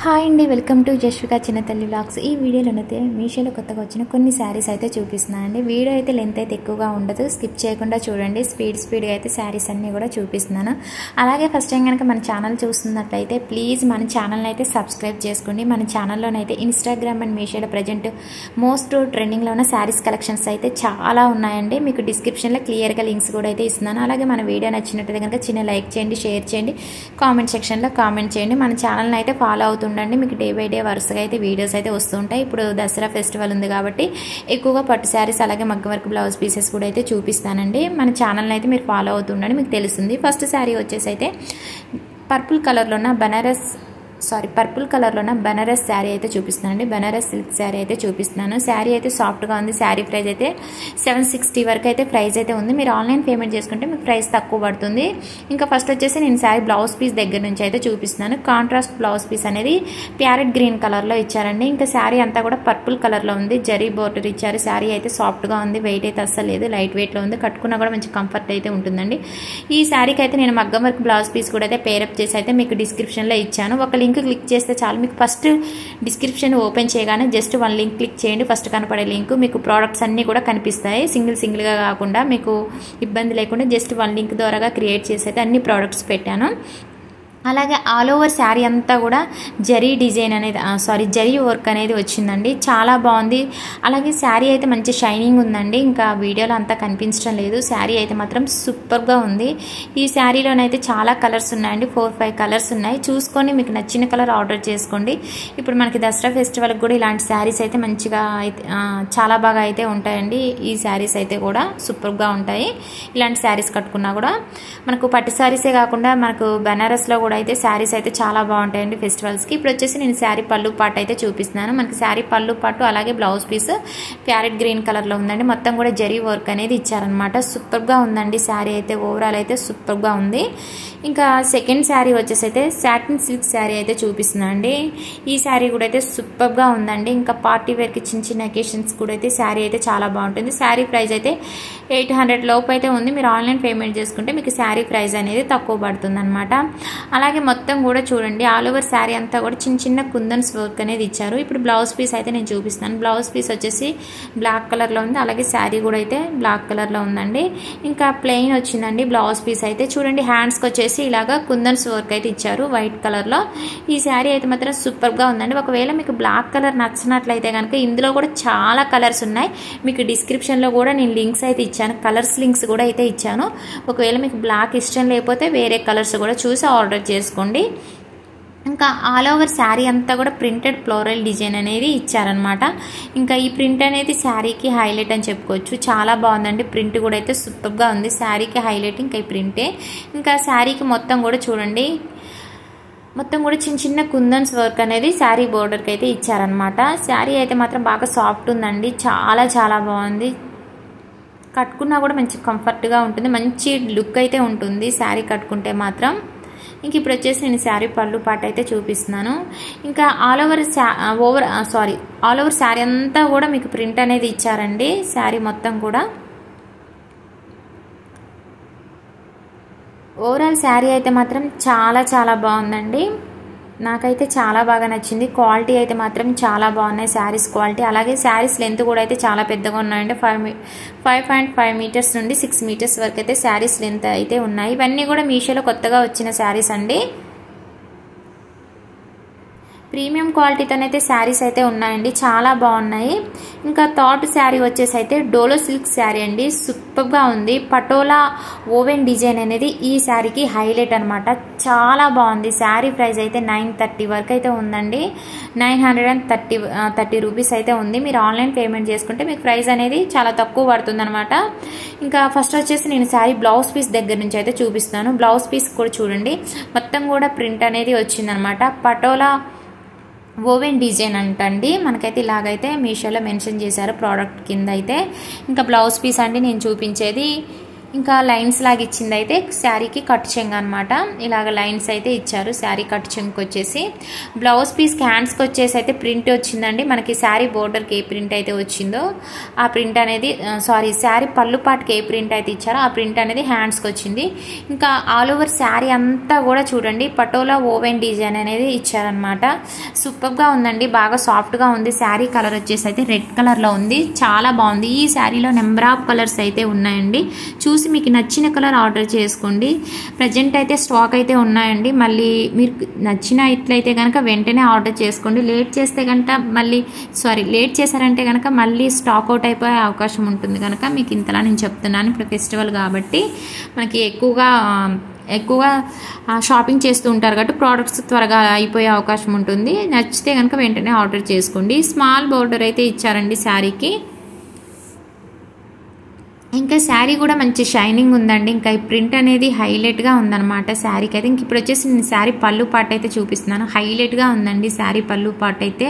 Hi అండి, welcome to Jashvika చిన్నతల్లి vlogs. ఈ వీడియోలోనైతే మీషోలో కొత్తగా వచ్చిన కొన్ని శారీస్ అయితే చూపిస్తున్నాను అండి. వీడియో అయితే లెంత్ అయితే ఎక్కువగా ఉండదు, స్కిప్ చేయకుండా చూడండి. స్పీడ్గా అయితే శారీస్ అన్నీ కూడా చూపిస్తున్నాను. అలాగే ఫస్ట్ టైం కనుక మన ఛానల్ చూస్తున్నట్లయితే ప్లీజ్ మన ఛానల్ని అయితే సబ్స్క్రైబ్ చేసుకోండి. మన ఛానల్లోనైతే ఇన్స్టాగ్రామ్ అండ్ మీషోలో ప్రజెంట్ మోస్ట్ ట్రెండింగ్లో ఉన్న శారీస్ కలెక్షన్స్ అయితే చాలా ఉన్నాయండి. మీకు డిస్క్రిప్షన్లో క్లియర్గా లింక్స్ కూడా అయితే ఇస్తున్నాను. అలాగే మన వీడియో నచ్చినట్లయితే కనుక చిన్న లైక్ చేయండి, షేర్ చేయండి, కామెంట్ సెక్షన్లో కామెంట్ చేయండి. మన ఛానల్ని అయితే ఫాలో అవుతుండండి. మీకు డే బై డే వరుసగా అయితే వీడియోస్ అయితే వస్తుంటాయి. ఇప్పుడు దసరా ఫెస్టివల్ ఉంది కాబట్టి ఎక్కువగా పట్టు శారీస్ అలాగే మగ్గం వర్క్ బ్లౌజ్ పీసెస్ కూడా అయితే చూపిస్తానండి. మన ఛానల్ని అయితే మీరు ఫాలో అవుతుండండి, మీకు తెలుస్తుంది. ఫస్ట్ శారీ వచ్చేసి అయితే పర్పుల్ కలర్లో ఉన్న బనారస్ శారీ అయితే చూపిస్తున్నానండి. బనారస్ సిల్క్ శారీ అయితే చూపిస్తున్నాను. శారీ అయితే సాఫ్ట్గా ఉంది. శారీ ప్రైస్ అయితే 760 వరకు అయితే ప్రైస్ అయితే ఉంది. మీరు ఆన్లైన్ పేమెంట్ చేసుకుంటే మీకు ప్రైస్ తక్కువ పడుతుంది. ఇంకా ఫస్ట్ వచ్చేసి నేను శారీ బ్లౌజ్ పీస్ దగ్గర నుంచి అయితే చూపిస్తున్నాను. కాంట్రాస్ట్ బ్లౌజ్ పీస్ అనేది ప్యారెట్ గ్రీన్ కలర్లో ఇచ్చారండి. ఇంకా శారీ అంతా కూడా పర్పుల్ కలర్లో ఉంది. జరీ బోర్డర్ ఇచ్చారు. శారీ అయితే సాఫ్ట్గా ఉంది, వెయిట్ అయితే అస్సలు లేదు, లైట్ వెయిట్లో ఉంది. కట్టుకున్నా కూడా మంచి కంఫర్ట్ అయితే ఉంటుందండి. ఈ శారీకి అయితే నేను మగ్గం వర్క్ బ్లౌజ్ పీస్ కూడా అయితే పేరప్ చేసి అయితే మీకు డిస్క్రిప్షన్లో ఇచ్చాను. ఒక లింక్ క్లిక్ చేస్తే చాలు. మీకు ఫస్ట్ డిస్క్రిప్షన్ ఓపెన్ చేయగానే జస్ట్ వన్ లింక్ క్లిక్ చేయండి. ఫస్ట్ కనపడే లింక్ మీకు ప్రోడక్ట్స్ అన్నీ కూడా కనిపిస్తాయి. సింగిల్గా కాకుండా మీకు ఇబ్బంది లేకుండా జస్ట్ వన్ లింక్ ద్వారాగా క్రియేట్ చేసి అయితే అన్ని ప్రోడక్ట్స్ పెట్టాను. అలాగే ఆల్ ఓవర్ శారీ అంతా కూడా జరీ డిజైన్ అనేది జరీ వర్క్ అనేది వచ్చిందండి. చాలా బాగుంది. అలాగే శారీ అయితే మంచి షైనింగ్ ఉందండి. ఇంకా వీడియోలో అంతా కనిపించడం లేదు. శారీ అయితే మాత్రం సూపర్గా ఉంది. ఈ శారీలోనైతే చాలా కలర్స్ ఉన్నాయండి. 4-5 కలర్స్ ఉన్నాయి. చూసుకొని మీకు నచ్చిన కలర్ ఆర్డర్ చేసుకోండి. ఇప్పుడు మనకి దసరా ఫెస్టివల్కి కూడా ఇలాంటి శారీస్ అయితే మంచిగా అయితే చాలా బాగా అయితే ఉంటాయండి. ఈ శారీస్ అయితే కూడా సూపర్గా ఉంటాయి. ఇలాంటి శారీస్ కట్టుకున్నా కూడా మనకు పట్టు శారీసే కాకుండా మనకు బనారస్లో కూడా అయితే శారీస్ అయితే చాలా బాగుంటాయండి ఫెస్టివల్స్కి. ఇప్పుడు వచ్చేసి నేను శారీ పళ్ళు పాటు అయితే చూపిస్తున్నాను. మనకి శారీ పళ్ళు పాటు అలాగే బ్లౌజ్ పీస్ ప్యారెట్ గ్రీన్ కలర్లో ఉందండి. మొత్తం కూడా జరీ వర్క్ అనేది ఇచ్చారనమాట. సూపర్గా ఉందండి శారీ అయితే. ఓవరాల్ అయితే సూపర్గా ఉంది. ఇంకా సెకండ్ శారీ వచ్చేసి అయితే సాటిన్ సిల్క్ శారీ అయితే చూపిస్తున్నాను అండి. ఈ శారీ కూడా అయితే సూపర్గా ఉందండి. ఇంకా పార్టీ వేర్కి చిన్న అకేషన్స్ కూడా అయితే శారీ అయితే చాలా బాగుంటుంది. శారీ ప్రైస్ అయితే 800 లోపు అయితే ఉంది. మీరు ఆన్లైన్ పేమెంట్ చేసుకుంటే మీకు శారీ ప్రైస్ అనేది తక్కువ పడుతుంది అనమాట. అలాగే మొత్తం కూడా చూడండి ఆల్ ఓవర్ శారీ అంతా కూడా చిన్న కుందన్స్ వర్క్ అనేది ఇచ్చారు. ఇప్పుడు బ్లౌజ్ పీస్ అయితే నేను చూపిస్తాను. బ్లౌజ్ పీస్ వచ్చేసి బ్లాక్ కలర్లో ఉంది. అలాగే శారీ కూడా అయితే బ్లాక్ కలర్లో ఉందండి. ఇంకా ప్లెయిన్ వచ్చిందండి బ్లౌజ్ పీస్ అయితే. చూడండి హ్యాండ్స్కి వచ్చేసి ఇలాగా కుందన్స్ వర్క్ అయితే ఇచ్చారు వైట్ కలర్లో. ఈ శారీ అయితే మాత్రం సూపర్గా ఉందండి. ఒకవేళ మీకు బ్లాక్ కలర్ నచ్చినట్లయితే కనుక ఇందులో కూడా చాలా కలర్స్ ఉన్నాయి. మీకు డిస్క్రిప్షన్లో కూడా నేను లింక్స్ అయితే ఇచ్చాను, కలర్స్ లింక్స్ కూడా అయితే ఇచ్చాను. ఒకవేళ మీకు బ్లాక్ ఇష్టం లేకపోతే వేరే కలర్స్ కూడా చూసి ఆర్డర్ చేసుకోండి. ఇంకా ఆల్ ఓవర్ శారీ అంతా కూడా ప్రింటెడ్ ఫ్లోరల్ డిజైన్ అనేది ఇచ్చారనమాట. ఇంకా ఈ ప్రింట్ అనేది శారీకి హైలైట్ అని చెప్పుకోవచ్చు. చాలా బాగుందండి. ప్రింట్ కూడా అయితే సూపర్గా ఉంది. శారీకి హైలైట్ ఇంకా ఈ ప్రింటే. ఇంకా శారీకి మొత్తం కూడా చూడండి మొత్తం కూడా చిన్న కుందన్స్ వర్క్ అనేది శారీ బోర్డర్కి అయితే ఇచ్చారనమాట. శారీ అయితే మాత్రం బాగా సాఫ్ట్ ఉందండి. చాలా బాగుంది. కట్టుకున్నా కూడా మంచి కంఫర్ట్గా ఉంటుంది. మంచి లుక్ అయితే ఉంటుంది శారీ కట్టుకుంటే మాత్రం. ఇంక ఇప్పుడు వచ్చేసి నేను శారీ పళ్ళు పాట అయితే చూపిస్తున్నాను. ఇంకా ఆల్ ఓవర్ శారీ అంతా కూడా మీకు ప్రింట్ అనేది ఇచ్చారండి. శారీ మొత్తం కూడా ఓవరాల్ శారీ అయితే మాత్రం చాలా బాగుందండి. నాకైతే చాలా బాగా నచ్చింది. క్వాలిటీ అయితే మాత్రం చాలా బాగున్నాయి శారీస్ క్వాలిటీ. అలాగే శారీస్ లెంత్ కూడా అయితే చాలా పెద్దగా ఉన్నాయండి. 5.5 మీటర్స్ నుండి 6 మీటర్స్ వరకు అయితే శారీస్ లెంత్ అయితే ఉన్నాయి. ఇవన్నీ కూడా మీషోలో కొత్తగా వచ్చిన శారీస్ అండి. ప్రీమియం క్వాలిటీతోనైతే శారీస్ అయితే ఉన్నాయండి. చాలా బాగున్నాయి. ఇంకా థర్డ్ శారీ వచ్చేసి అయితే డోలో సిల్క్ శారీ అండి. సూపర్గా ఉంది. పటోలా ఓవెన్ డిజైన్ అనేది ఈ శారీకి హైలైట్ అనమాట. చాలా బాగుంది. శారీ ప్రైస్ అయితే 930 వరకు అయితే ఉందండి. 930 రూపీస్ అయితే ఉంది. మీరు ఆన్లైన్ పేమెంట్ చేసుకుంటే మీకు ప్రైస్ అనేది చాలా తక్కువ పడుతుంది అనమాట. ఇంకా ఫస్ట్ వచ్చేసి నేను శారీ బ్లౌజ్ పీస్ దగ్గర నుంచి అయితే చూపిస్తాను. బ్లౌజ్ పీస్ కూడా చూడండి మొత్తం కూడా ప్రింట్ అనేది వచ్చిందనమాట. పటోలా ఓవెన్ డిజైన్ అంటండి. మనకైతే ఇలాగైతే మీషోలో మెన్షన్ చేశారు ప్రోడక్ట్ కింద అయితే. ఇంకా బ్లౌజ్ పీస్ అండి నేను చూపించేది ఇంకా లైన్స్ లాగా ఇచ్చింది అయితే శారీకి కట్ చెంగు అనమాట. ఇలాగ లైన్స్ అయితే ఇచ్చారు శారీ కట్ చెంగుకి వచ్చేసి. బ్లౌజ్ పీస్ హ్యాండ్స్కి వచ్చేసి అయితే ప్రింట్ వచ్చిందండి. మనకి శారీ బోర్డర్కి ఏ ప్రింట్ అయితే వచ్చిందో ఆ ప్రింట్ అనేది శారీ పళ్ళు పాటుకి ఏ ప్రింట్ అయితే ఇచ్చారో ఆ ప్రింట్ అనేది హ్యాండ్స్కి వచ్చింది. ఇంకా ఆల్ ఓవర్ శారీ అంతా కూడా చూడండి పటోలా ఓవెన్ డిజైన్ అనేది ఇచ్చారనమాట. సూపర్గా ఉందండి, బాగా సాఫ్ట్గా ఉంది. శారీ కలర్ వచ్చేసి అయితే రెడ్ కలర్లో ఉంది, చాలా బాగుంది. ఈ శారీలో నెంబర్ ఆఫ్ కలర్స్ అయితే ఉన్నాయండి. చూసి మీకు నచ్చిన కలర్ ఆర్డర్ చేసుకోండి. ప్రజెంట్ అయితే స్టాక్ అయితే ఉన్నాయండి. మళ్ళీ మీరు నచ్చిన ఇట్లయితే కనుక వెంటనే ఆర్డర్ చేసుకోండి. లేట్ చేశారంటే కనుక మళ్ళీ స్టాక్ అవుట్ అయిపోయే అవకాశం ఉంటుంది కనుక మీకు ఇంతలా నేను చెప్తున్నాను. ఇప్పుడు ఫెస్టివల్ కాబట్టి మనకి ఎక్కువగా షాపింగ్ చేస్తూ ఉంటారు కాబట్టి ప్రోడక్ట్స్ త్వరగా అయిపోయే అవకాశం ఉంటుంది. నచ్చితే కనుక వెంటనే ఆర్డర్ చేసుకోండి. స్మాల్ బోర్డర్ అయితే ఇచ్చారండి శారీకి. ఇంకా శారీ కూడా మంచి షైనింగ్ ఉందండి. ఇంకా ఈ ప్రింట్ అనేది హైలైట్గా ఉందన్నమాట శారీకి అయితే. ఇంక ఇప్పుడు వచ్చేసి నేను శారీ పళ్ళు పాట అయితే చూపిస్తున్నాను. హైలైట్గా ఉందండి శారీ పళ్ళు పాట అయితే,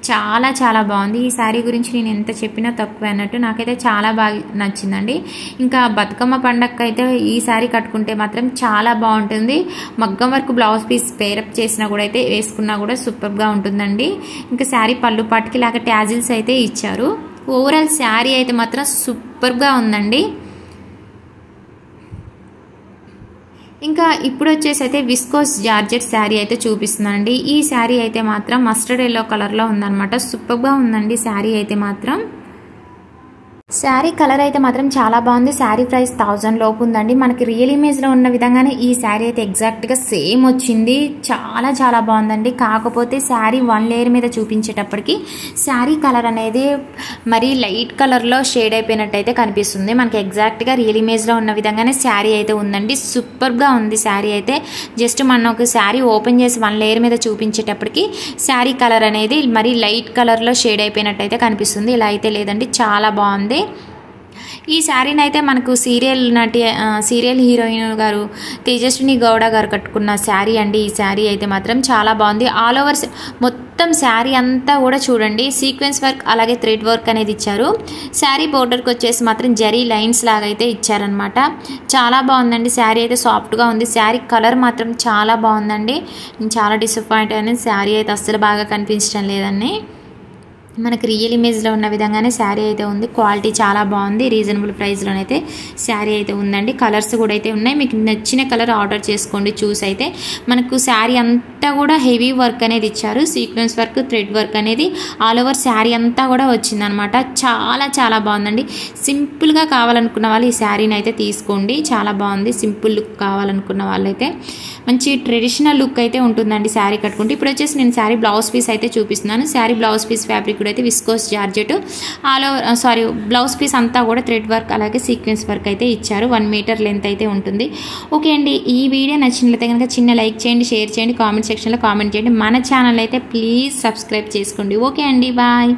చాలా చాలా బాగుంది. ఈ శారీ గురించి నేను ఎంత చెప్పినా తక్కువే అన్నట్టు, నాకైతే చాలా బాగా నచ్చిందండి. ఇంకా బతుకమ్మ పండగకి అయితే ఈ శారీ కట్టుకుంటే మాత్రం చాలా బాగుంటుంది. మగ్గం వర్క్ బ్లౌజ్ పీస్ పేరప్ చేసినా కూడా అయితే వేసుకున్నా కూడా సూపర్గా ఉంటుందండి. ఇంకా శారీ పళ్ళు పాటకి ఇలాగ ట్యాజిల్స్ అయితే ఇచ్చారు. ఓవరాల్ శారీ అయితే మాత్రం సూపర్గా ఉందండి. ఇంకా ఇప్పుడు వచ్చేసి అయితే విస్కోస్ జార్జెట్ శారీ అయితే చూపిస్తున్నానండి. ఈ శారీ అయితే మాత్రం మస్టర్డ్ ఎల్లో కలర్లో ఉందన్నమాట. సూపర్గా ఉందండి శారీ అయితే మాత్రం. శారీ కలర్ అయితే మాత్రం చాలా బాగుంది. శారీ ప్రైస్ 1000 లోపు ఉందండి. మనకి రియల్ ఇమేజ్లో ఉన్న విధంగానే ఈ శారీ అయితే ఎగ్జాక్ట్గా సేమ్ వచ్చింది. చాలా చాలా బాగుందండి. కాకపోతే శారీ 1 లేయర్ మీద చూపించేటప్పటికి శారీ కలర్ అనేది మరీ లైట్ కలర్లో షేడ్ అయిపోయినట్టయితే కనిపిస్తుంది. మనకి ఎగ్జాక్ట్గా రియల్ ఇమేజ్లో ఉన్న విధంగానే శారీ అయితే ఉందండి. సూపర్గా ఉంది శారీ అయితే. జస్ట్ మనం ఒక శారీ ఓపెన్ చేసి 1 లేయర్ మీద చూపించేటప్పటికి శారీ కలర్ అనేది మరీ లైట్ కలర్లో షేడ్ అయిపోయినట్టయితే కనిపిస్తుంది. ఇలా అయితే లేదండి, చాలా బాగుంది. ఈ శారీని అయితే మనకు సీరియల్ హీరోయిన్ గారు తేజస్విని గౌడ గారు కట్టుకున్న శారీ అండి. ఈ శారీ అయితే మాత్రం చాలా బాగుంది. ఆల్ ఓవర్ మొత్తం శారీ అంతా కూడా చూడండి సీక్వెన్స్ వర్క్ అలాగే థ్రెడ్ వర్క్ అనేది ఇచ్చారు. శారీ బోర్డర్కి వచ్చేసి మాత్రం జరీ లైన్స్ లాగా అయితే ఇచ్చారనమాట. చాలా బాగుందండి. శారీ అయితే సాఫ్ట్గా ఉంది. శారీ కలర్ మాత్రం చాలా బాగుందండి. నేను చాలా డిసప్పాయింట్ అయిన శారీ అయితే అస్సలు బాగా కనిపించడం లేదండి. మనకి రియల్ ఇమేజ్లో ఉన్న విధంగానే శారీ అయితే ఉంది. క్వాలిటీ చాలా బాగుంది. రీజనబుల్ ప్రైస్లోనైతే శారీ అయితే ఉందండి. కలర్స్ కూడా అయితే ఉన్నాయి. మీకు నచ్చిన కలర్ ఆర్డర్ చేసుకోండి. చూసి అయితే మనకు శారీ అంతా కూడా హెవీ వర్క్ అనేది ఇచ్చారు. సీక్వెన్స్ వర్క్ థ్రెడ్ వర్క్ అనేది ఆల్ ఓవర్ శారీ అంతా కూడా వచ్చిందనమాట. చాలా చాలా బాగుందండి. సింపుల్గా కావాలనుకున్న వాళ్ళు ఈ శారీని అయితే తీసుకోండి. చాలా బాగుంది. సింపుల్ లుక్ కావాలనుకున్న వాళ్ళైతే మంచి ట్రెడిషనల్ లుక్ అయితే ఉంటుందండి శారీ కట్టుకుంటే. ఇప్పుడు వచ్చేసి నేను శారీ బ్లౌజ్ పీస్ అయితే చూపిస్తున్నాను. శారీ బ్లౌజ్ పీస్ ఫ్యాబ్రిక్ కూడా అయితే viscose georgette all over blouse piece అంతా కూడా థ్రెడ్ వర్క్ అలాగే సీక్వెన్స్ వర్క్ అయితే ఇచ్చారు. 1 మీటర్ లెంత్ అయితే ఉంటుంది. ఓకే అండి, ఈ వీడియో నచ్చినట్లయితే కనుక చిన్న లైక్ చేయండి, షేర్ చేయండి, కామెంట్ సెక్షన్లో కామెంట్ చేయండి. మన ఛానల్ అయితే ప్లీజ్ సబ్స్క్రైబ్ చేసుకోండి. ఓకే అండి, బాయ్.